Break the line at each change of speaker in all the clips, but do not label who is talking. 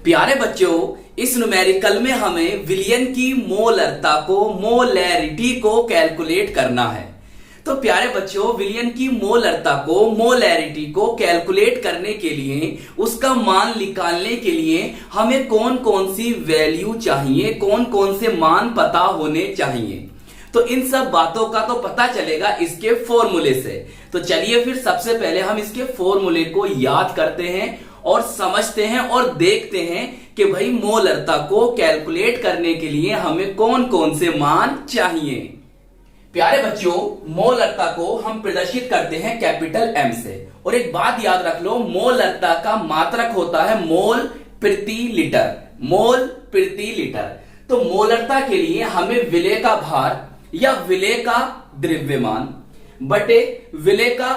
प्यारे बच्चों, इस न्यूमेरिकल में हमें विलियन की मोलरता को, मोलैरिटी को कैलकुलेट करना है। तो प्यारे बच्चों, विलियन की मोलरता को, मोलैरिटी को कैलकुलेट करने के लिए, उसका मान निकालने के लिए हमें कौन कौन सी वैल्यू चाहिए, कौन कौन से मान पता होने चाहिए, तो इन सब बातों का तो पता चलेगा इसके फॉर्मूले से। तो चलिए फिर सबसे पहले हम इसके फॉर्मूले को याद करते हैं और समझते हैं और देखते हैं कि भाई मोलरता को कैलकुलेट करने के लिए हमें कौन कौन से मान चाहिए। प्यारे बच्चों, मोलरता को हम प्रदर्शित करते हैं कैपिटल एम से। और एक बात याद रख लो, मोलरता का मात्रक होता है मोल प्रति लीटर, मोल प्रति लीटर। तो मोलरता के लिए हमें विलेय का भार या विलेय का द्रव्यमान बटे विलेय का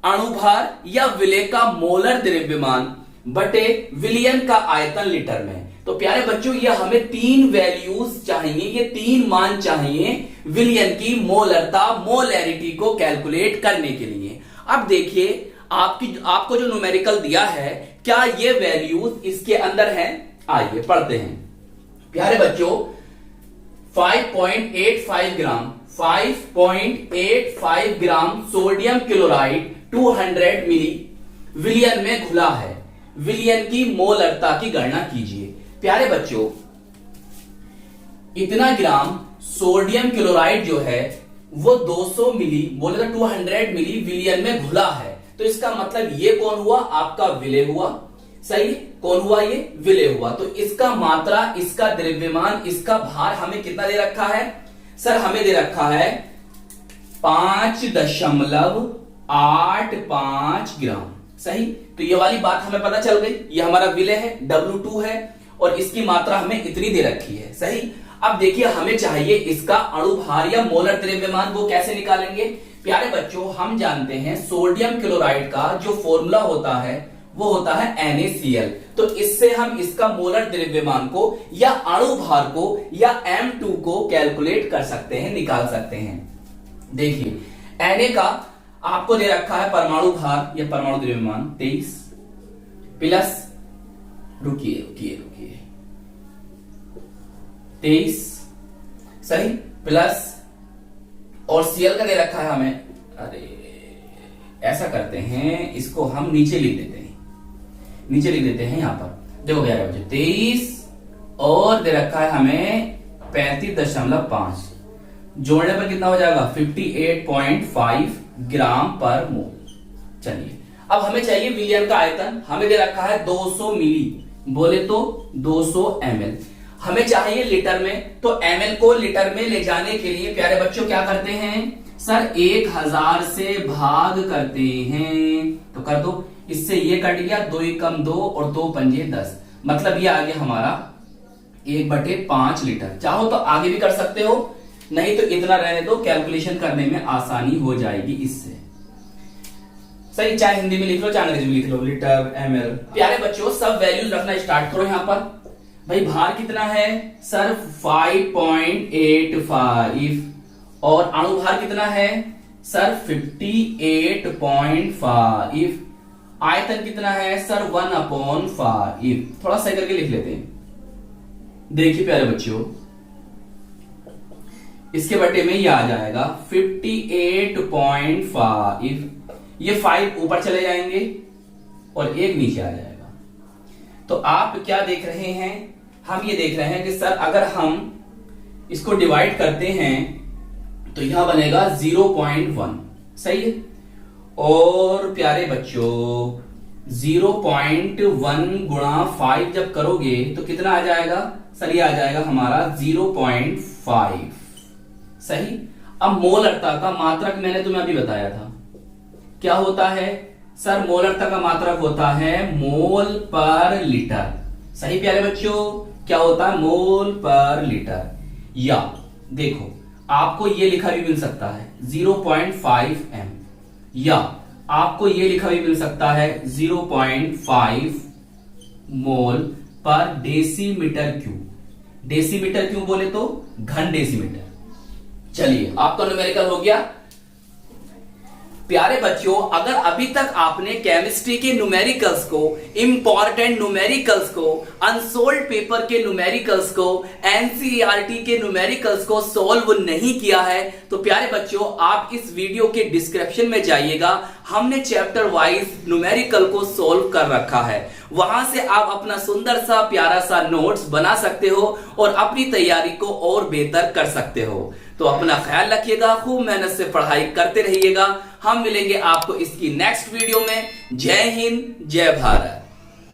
अणुभार या विलेय का मोलर द्रव्यमान बटे विलियन का आयतन लीटर में। तो प्यारे बच्चों, ये हमें तीन वैल्यूज चाहिए, ये तीन मान चाहिए विलियन की मोलरता, मोलैरिटी को कैलकुलेट करने के लिए। अब देखिए, आपको जो न्यूमेरिकल दिया है, क्या ये वैल्यूज इसके अंदर हैं? आइए पढ़ते हैं। प्यारे बच्चों, 5.85 ग्राम 5.85 ग्राम सोडियम क्लोराइड 200 मिली विलियन में घुला है। विलियन की मोलरता की गणना कीजिए। प्यारे बच्चों, इतना ग्राम सोडियम क्लोराइड जो है वो 200 मिली, बोले तो 200 मिली विलियन में घुला है। तो इसका मतलब ये कौन हुआ? आपका विलेय हुआ। सही, कौन हुआ? ये विलेय हुआ। तो इसका मात्रा, इसका द्रव्यमान, इसका भार हमें कितना दे रखा है? सर हमें दे रखा है 5.85 ग्राम। सही, तो ये वाली बात हमें पता चल गई। ये हमारा विलेय है, W2 है, और इसकी मात्रा हमें इतनी दे रखी है। सही, अब देखिए हमें चाहिए इसका अणुभार या मोलर द्रव्यमान। वो कैसे निकालेंगे? प्यारे बच्चों, हम जानते हैं सोडियम क्लोराइड का जो फॉर्मूला होता है वो होता है NaCl। तो इससे हम इसका मोलर द्रव्यमान को या अणुभार को या M2 को कैलकुलेट कर सकते हैं, निकाल सकते हैं। देखिए, Na का आपको दे रखा है परमाणु भार या परमाणु द्रव्यमान 23 प्लस, रुकिए 23, सही, प्लस, और Cl का दे रखा है हमें, अरे ऐसा करते हैं, इसको हम नीचे लिख देते हैं, यहां पर देखो 11 बजे 23 और दे रखा है हमें 35.5, जोड़ने पर कितना हो जाएगा? 58.5 ग्राम पर मोल। चलिए, अब हमें चाहिए विलियन का आयतन। हमें दे रखा है 200 मिली, बोले तो 200 ml। हमें चाहिए लीटर में, तो ml को लीटर में ले जाने के लिए प्यारे बच्चों क्या करते हैं? सर 1000 से भाग करते हैं। तो कर दो, इससे ये कट गया, 2 एकम 2 और 2 पंजे 10, मतलब ये आ गया हमारा 1/5 लीटर। चाहो तो आगे भी कर सकते हो, नहीं तो इतना रहने दो, कैलकुलेशन करने में आसानी हो जाएगी इससे। सही, चाहे हिंदी में लिख लो चाहे अंग्रेजी में लिख लो, लीटर, ml। प्यारे बच्चों, सब वैल्यूज रखना स्टार्ट करो। यहां पर भाई भार कितना है? सर 5.85, और अणुभार कितना है? सर 58.5। आयतन कितना है? सर 1/5। थोड़ा सा करके लिख लेते हैं। देखिए प्यारे बच्चों, इसके बटे में ये आ जाएगा 58.5। ये 5 ऊपर चले जाएंगे और 1 नीचे आ जाएगा। तो आप क्या देख रहे हैं? हम ये देख रहे हैं कि सर अगर हम इसको डिवाइड करते हैं तो यहां बनेगा 0.1। सही है, और प्यारे बच्चों 0.1 गुणा 5 जब करोगे तो कितना आ जाएगा? सर ये आ जाएगा हमारा 0.5। सही, अब मोलरता का मात्रक मैंने तुम्हें अभी बताया था, क्या होता है? सर मोलरता का मात्रक होता है मोल पर लीटर। सही प्यारे बच्चों, क्या होता है? मोल पर लीटर। या देखो, आपको ये लिखा भी मिल सकता है 0.5 m, या आपको ये लिखा भी मिल सकता है 0.5 मोल पर डेसीमीटर क्यूब। डेसीमीटर क्यूब बोले तो घन डेसीमीटर। चलिए, आपका न्यूमेरिकल हो गया। प्यारे बच्चों, अगर अभी तक आपने केमिस्ट्री के न्यूमेरिकल्स को, इंपॉर्टेंट न्यूमेरिकल्स को, अनसोल्ड पेपर के न्यूमेरिकल्स को, एनसीईआरटी के न्यूमेरिकल्स को सॉल्व नहीं किया है, तो प्यारे बच्चों आप इस वीडियो के डिस्क्रिप्शन में जाइएगा। हमने चैप्टर वाइज न्यूमेरिकल को सॉल्व कर रखा है। वहां से आप अपना सुंदर सा प्यारा सा नोट्स बना सकते हो और अपनी तैयारी को और बेहतर कर सकते हो। तो अपना ख्याल रखिएगा, खूब मेहनत से पढ़ाई करते रहिएगा। हम मिलेंगे आपको इसकी नेक्स्ट वीडियो में। जय हिंद, जय भारत।